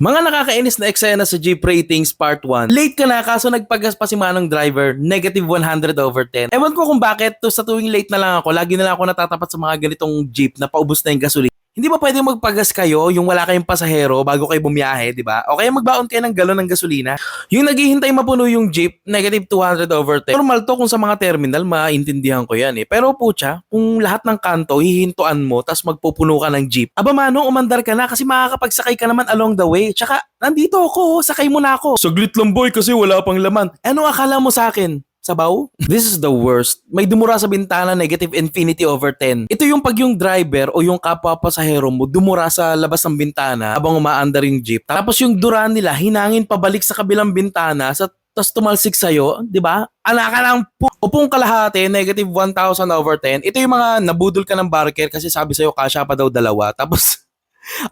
Mga nakakainis na eksena sa Jeep Ratings Part 1. Late ka na kaso nagpagas pa si manong driver, negative 100/10. Ewan ko kung bakit sa tuwing late na lang ako, lagi na lang ako natatapat sa mga ganitong jeep na paubos na yung gasolina. Hindi ba pwedeng magpagas kayo yung wala kayong pasahero bago kayo bumiyahe, di ba? O kaya magbaon kayo ng galon ng gasolina. Yung naghihintay mapuno yung jeep, negative 200/10. Normal to kung sa mga terminal, maintindihan ko yan eh. Pero putya, kung lahat ng kanto hihintuan mo tas magpupuno ka ng jeep, aba manong umandar ka na kasi makakapagsakay ka naman along the way. Tsaka, nandito ako, sakay mo na ako. Saglit lang boy kasi wala pang laman. Ano akala mo sa akin? Sabaw? This is the worst. May dumura sa bintana, negative infinity/10. Ito yung pag yung driver o yung kapwa pasahero mo dumura sa labas ng bintana habang umaandar yung jeep. Tapos yung dura nila hinangin pabalik sa kabilang bintana sa tas tumalsik sa'yo, di ba? Anak ka ng upong kalahati, negative 1,000/10. Ito yung mga nabudol ka ng barker kasi sabi sa'yo kasya pa daw dalawa. Tapos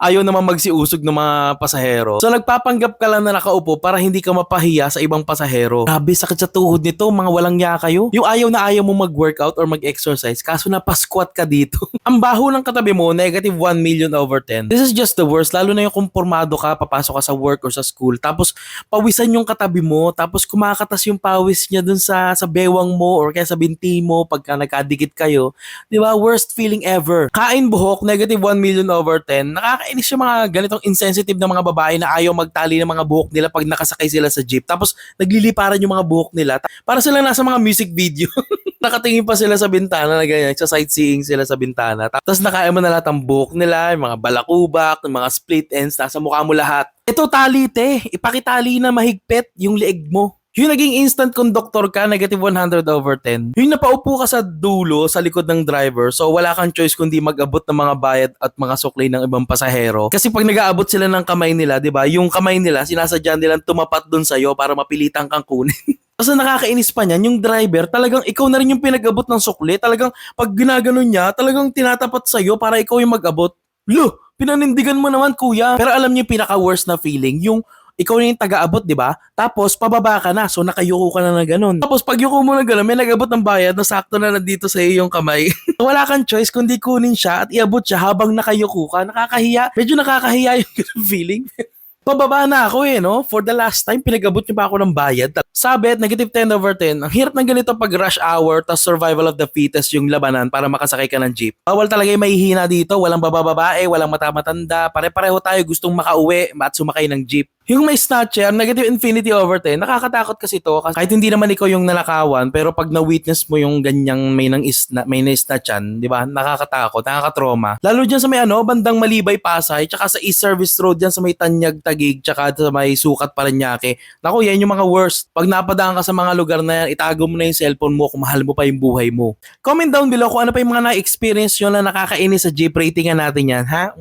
ayaw naman magsiusog ng mga pasahero. So nagpapanggap ka lang na nakaupo para hindi ka mapahiya sa ibang pasahero. Grabe, sakit sa tuhod nito, mga walang ya kayo. Yung ayaw na ayaw mo mag-workout or mag-exercise kaso napasquat ka dito. Ang baho ng katabi mo, negative 1,000,000/10. This is just the worst, lalo na yung kung pormado ka, papasok ka sa work or sa school, tapos pawisan yung katabi mo, tapos kumakatas yung pawis niya dun sa bewang mo or kaya sa binti mo pagka nagkadikit kayo. Di ba? Worst feeling ever. Kain buhok, negative 1,000,000/10. Nakakainis yung mga ganitong insensitive na mga babae na ayaw magtali ng mga buhok nila pag nakasakay sila sa jeep. Tapos nagliliparan yung mga buhok nila. Para sila nasa mga music video. Nakatingin pa sila sa bintana na ganyan. Sa sightseeing sila sa bintana. Tapos nakain mo na lahat ng buhok nila, yung mga balakubak, yung mga split ends, nasa mukha mo lahat. Ito tali te. Ipakitali na mahigpit yung leeg mo. Yung naging instant conductor ka, negative 100/10. Yung napaupo ka sa dulo, sa likod ng driver, so wala kang choice kundi mag-abot ng mga bayad at mga suklay ng ibang pasahero. Kasi pag nag-aabot sila ng kamay nila, di ba, yung kamay nila, sinasadya nilang tumapat dun sa'yo para mapilitan kang kunin. Kasi nakakainis pa niyan, yung driver, talagang ikaw na rin yung pinag-abot ng sukli. Talagang pag ginaganon niya, talagang tinatapat sa'yo para ikaw yung mag-abot. Lo, pinanindigan mo naman kuya. Pero alam niyo yung pinaka-worst na feeling, yung ikaw na yung taga-abot, di ba? Tapos, pababa ka na. So, nakayuko ka na ganun. Tapos, pag yuko mo na ganun, may nag-abot ng bayad na sakto na nandito sa iyo yung kamay. Wala kang choice kundi kunin siya at iabot siya habang nakayuko ka. Nakakahiya. Medyo nakakahiya yung ganun feeling. Pababa na ako eh, no? For the last time, pinag-abot niyo pa ako ng bayad. Sabit, negative 10/10. Ang hirap ng ganito pag rush hour, tas survival of the fittest yung labanan para makasakay ka ng jeep. Bawal talaga yung mahihina dito, walang bababae, walang mata-matanda. Pare-pareho tayo gustong makauwi at sumakay ng jeep. Yung may snatcher, negative infinity/10, nakakatakot kasi to. Kahit hindi naman ikaw yung nanakawan, pero pag na-witness mo yung ganyang may na-snatchan, di ba? Nakakatakot, nakakatroma. Lalo dyan sa may bandang Malibay, Pasay, tsaka sa East Service Road dyan sa may Tanyag, Tagig, tsaka sa may Sukat, Parañaque. Naku, yan yung mga worst. Pag napadaan ka sa mga lugar na yan, itago mo na yung cellphone mo kung mahal mo pa yung buhay mo. Comment down below kung ano pa yung mga na-experience nyo na nakakainis sa jeep ratingan natin yan, ha?